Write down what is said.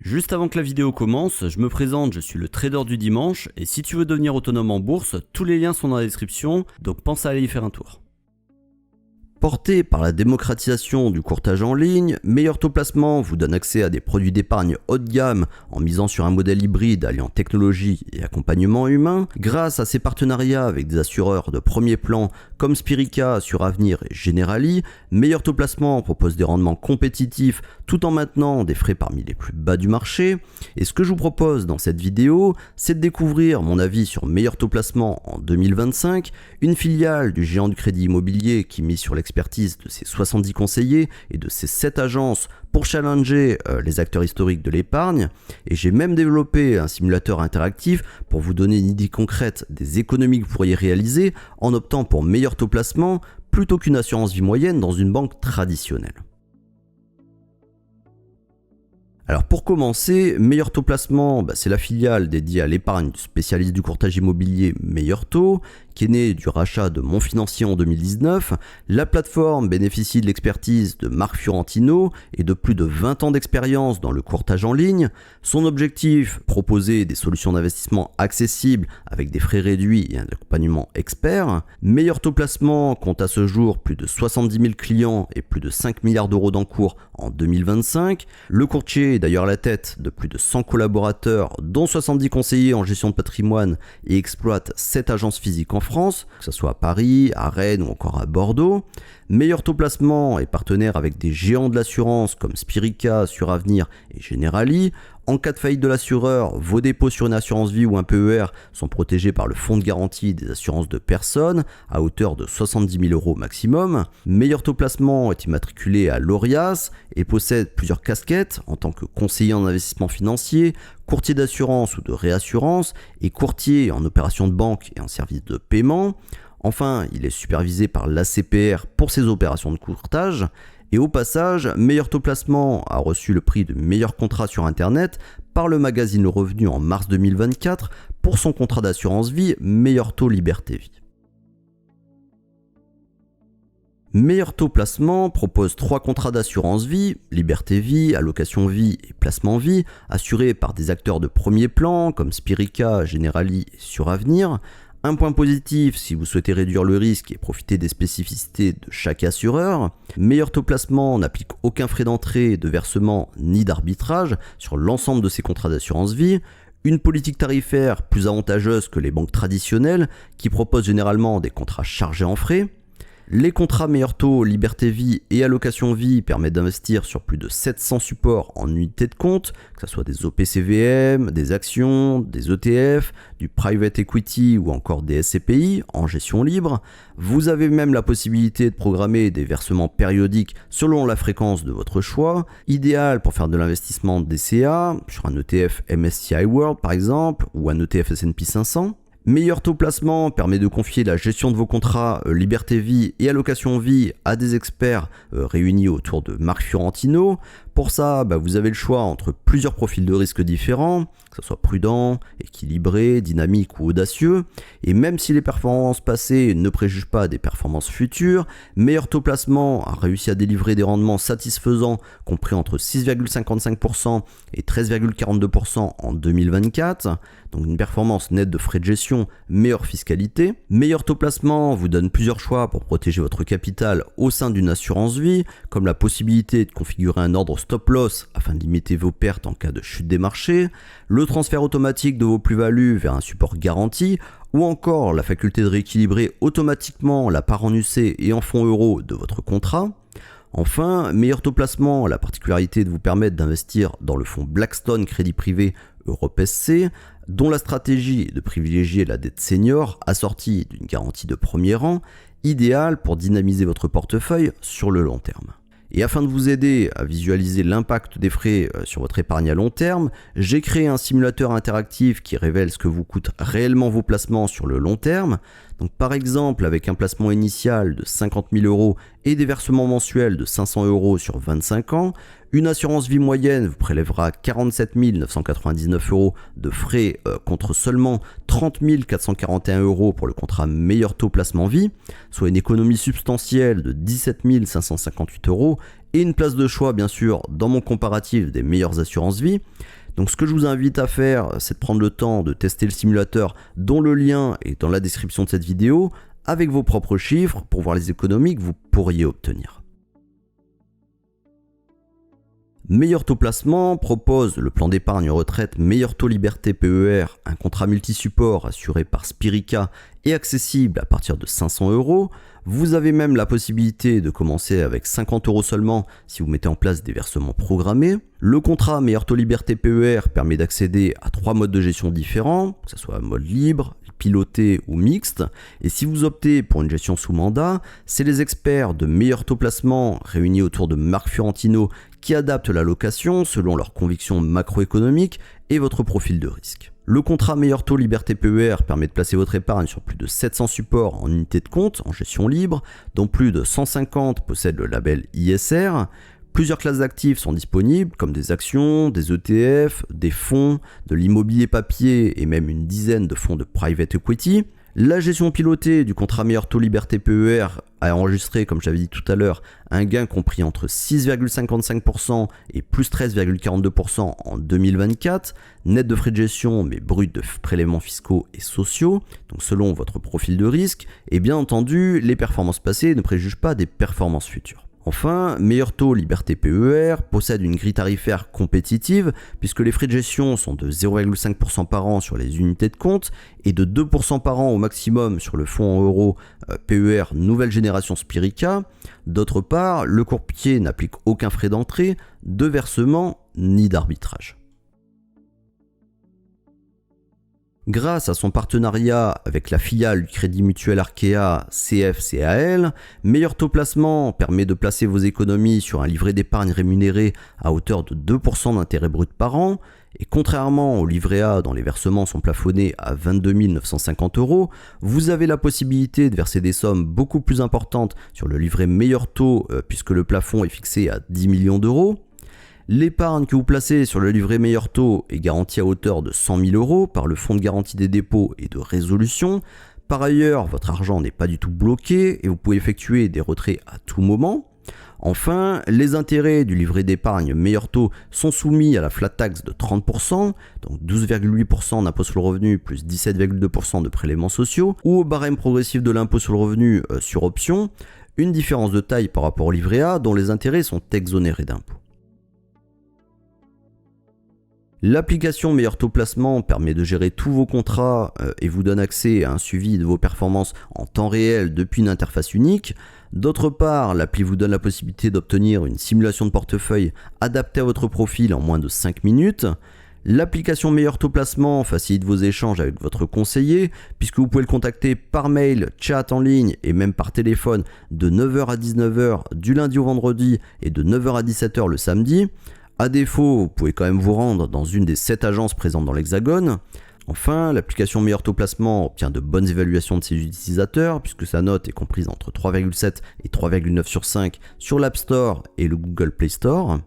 Juste avant que la vidéo commence, je me présente, je suis le trader du dimanche et si tu veux devenir autonome en bourse, tous les liens sont dans la description, donc pense à aller y faire un tour. Porté par la démocratisation du courtage en ligne, Meilleur Taux Placement vous donne accès à des produits d'épargne haut de gamme en misant sur un modèle hybride alliant technologie et accompagnement humain. Grâce à ses partenariats avec des assureurs de premier plan comme Spirica, Assuravenir et Generali, Meilleur Taux Placement propose des rendements compétitifs tout en maintenant des frais parmi les plus bas du marché. Et ce que je vous propose dans cette vidéo, c'est de découvrir mon avis sur Meilleur Taux Placement en 2025, une filiale du géant du crédit immobilier qui mise sur l'expertise de ses 70 conseillers et de ses 7 agences pour challenger les acteurs historiques de l'épargne. Et j'ai même développé un simulateur interactif pour vous donner une idée concrète des économies que vous pourriez réaliser en optant pour Meilleur Taux Placement plutôt qu'une assurance vie moyenne dans une banque traditionnelle. Alors pour commencer, Meilleur Taux Placement, c'est la filiale dédiée à l'épargne du spécialiste du courtage immobilier Meilleur Taux, qui est née du rachat de Mon Financier en 2019. La plateforme bénéficie de l'expertise de Marc Fiorentino et de plus de 20 ans d'expérience dans le courtage en ligne. Son objectif, proposer des solutions d'investissement accessibles avec des frais réduits et un accompagnement expert. Meilleur Taux Placement compte à ce jour plus de 70 000 clients et plus de 5 milliards d'euros d'encours en 2025. Le courtier est d'ailleurs à la tête de plus de 100 collaborateurs, dont 70 conseillers en gestion de patrimoine et exploite 7 agences physiques en France, que ce soit à Paris, à Rennes ou encore à Bordeaux. Meilleur Taux Placement est partenaire avec des géants de l'assurance comme Spirica, Assuravenir et Generali. En cas de faillite de l'assureur, vos dépôts sur une assurance vie ou un PER sont protégés par le fonds de garantie des assurances de personnes à hauteur de 70 000 € maximum. Meilleur Taux Placement est immatriculé à l'Orias et possède plusieurs casquettes en tant que conseiller en investissement financier, courtier d'assurance ou de réassurance et courtier en opérations de banque et en services de paiement. Enfin, il est supervisé par l'ACPR pour ses opérations de courtage. Et au passage, Meilleur Taux Placement a reçu le prix de meilleur contrat sur Internet par le magazine Le Revenu en mars 2024 pour son contrat d'assurance vie Meilleur Taux Liberté Vie. Meilleur Taux Placement propose 3 contrats d'assurance vie, Liberté Vie, Allocation Vie et Placement Vie, assurés par des acteurs de premier plan comme Spirica, Generali et Assuravenir. Un point positif si vous souhaitez réduire le risque et profiter des spécificités de chaque assureur. Meilleur Taux Placement n'applique aucun frais d'entrée, de versement ni d'arbitrage sur l'ensemble de ses contrats d'assurance vie. Une politique tarifaire plus avantageuse que les banques traditionnelles qui proposent généralement des contrats chargés en frais. Les contrats Meilleur Taux, Liberté Vie et Allocation Vie permettent d'investir sur plus de 700 supports en unités de compte, que ce soit des OPCVM, des actions, des ETF, du private equity ou encore des SCPI en gestion libre. Vous avez même la possibilité de programmer des versements périodiques selon la fréquence de votre choix, idéal pour faire de l'investissement DCA sur un ETF MSCI World par exemple ou un ETF S&P 500. Meilleur Taux Placement permet de confier la gestion de vos contrats Liberté Vie et Allocation Vie à des experts réunis autour de Marc Fiorentino. Pour ça, vous avez le choix entre plusieurs profils de risque différents, que ce soit prudent, équilibré, dynamique ou audacieux. Et même si les performances passées ne préjugent pas des performances futures, Meilleur Taux Placement a réussi à délivrer des rendements satisfaisants compris entre 6,55% et 13,42% en 2024. Donc une performance nette de frais de gestion, meilleure fiscalité. Meilleur Taux Placement vous donne plusieurs choix pour protéger votre capital au sein d'une assurance vie, comme la possibilité de configurer un ordre stop loss afin de limiter vos pertes en cas de chute des marchés, le transfert automatique de vos plus-values vers un support garanti, ou encore la faculté de rééquilibrer automatiquement la part en UC et en fonds euros de votre contrat. Enfin, Meilleur Taux Placement a la particularité de vous permettre d'investir dans le fonds Blackstone Crédit Privé Europe SC, dont la stratégie est de privilégier la dette senior assortie d'une garantie de premier rang, idéale pour dynamiser votre portefeuille sur le long terme. Et afin de vous aider à visualiser l'impact des frais sur votre épargne à long terme, j'ai créé un simulateur interactif qui révèle ce que vous coûtent réellement vos placements sur le long terme. Donc par exemple, avec un placement initial de 50 000 € et des versements mensuels de 500 € sur 25 ans, une assurance vie moyenne vous prélèvera 47 999 € de frais contre seulement 30 441 € pour le contrat Meilleur Taux Placement Vie, soit une économie substantielle de 17 558 € et une place de choix bien sûr dans mon comparatif des meilleures assurances vie. Donc ce que je vous invite à faire, c'est de prendre le temps de tester le simulateur dont le lien est dans la description de cette vidéo avec vos propres chiffres pour voir les économies que vous pourriez obtenir. Meilleur taux placement propose le plan d'épargne retraite Meilleur taux liberté PER, un contrat multi-support assuré par Spirica et accessible à partir de 500 €. Vous avez même la possibilité de commencer avec 50 € seulement si vous mettez en place des versements programmés. Le contrat Meilleur taux liberté PER permet d'accéder à 3 modes de gestion différents, que ce soit mode libre, piloté ou mixte. Et si vous optez pour une gestion sous mandat, c'est les experts de Meilleur taux placement réunis autour de Marc Fiorentino qui adaptent l'allocation selon leurs convictions macroéconomiques et votre profil de risque. Le contrat Meilleur taux liberté PER permet de placer votre épargne sur plus de 700 supports en unités de compte en gestion libre, dont plus de 150 possèdent le label ISR. Plusieurs classes d'actifs sont disponibles, comme des actions, des ETF, des fonds, de l'immobilier papier et même une dizaine de fonds de private equity. La gestion pilotée du contrat Meilleur taux liberté PER a enregistré, comme j'avais dit tout à l'heure, un gain compris entre 6,55% et plus 13,42% en 2024, net de frais de gestion mais brut de prélèvements fiscaux et sociaux, donc selon votre profil de risque, et bien entendu, les performances passées ne préjugent pas des performances futures. Enfin, Meilleur taux liberté PER possède une grille tarifaire compétitive puisque les frais de gestion sont de 0,5% par an sur les unités de compte et de 2% par an au maximum sur le fonds en euros PER nouvelle génération Spirica. D'autre part, le courtier n'applique aucun frais d'entrée, de versement ni d'arbitrage. Grâce à son partenariat avec la filiale du Crédit Mutuel Arkea CFCAL, Meilleur taux placement permet de placer vos économies sur un livret d'épargne rémunéré à hauteur de 2% d'intérêt brut par an. Et contrairement au livret A dont les versements sont plafonnés à 22 950 €, vous avez la possibilité de verser des sommes beaucoup plus importantes sur le livret Meilleur taux puisque le plafond est fixé à 10 millions d'euros. L'épargne que vous placez sur le livret Meilleur taux est garantie à hauteur de 100 000 € par le Fonds de garantie des dépôts et de résolution. Par ailleurs, votre argent n'est pas du tout bloqué et vous pouvez effectuer des retraits à tout moment. Enfin, les intérêts du livret d'épargne Meilleur taux sont soumis à la flat tax de 30%, donc 12,8% d'impôt sur le revenu plus 17,2% de prélèvements sociaux, ou au barème progressif de l'impôt sur le revenu sur option, une différence de taille par rapport au livret A dont les intérêts sont exonérés d'impôt. L'application Meilleur taux placement permet de gérer tous vos contrats et vous donne accès à un suivi de vos performances en temps réel depuis une interface unique. D'autre part, l'appli vous donne la possibilité d'obtenir une simulation de portefeuille adaptée à votre profil en moins de 5 minutes. L'application Meilleur taux placement facilite vos échanges avec votre conseiller puisque vous pouvez le contacter par mail, chat en ligne et même par téléphone de 9h à 19h du lundi au vendredi et de 9h à 17h le samedi. A défaut, vous pouvez quand même vous rendre dans une des 7 agences présentes dans l'Hexagone. Enfin, l'application Meilleur taux placement obtient de bonnes évaluations de ses utilisateurs puisque sa note est comprise entre 3,7 et 3,9 sur 5 sur l'App Store et le Google Play Store.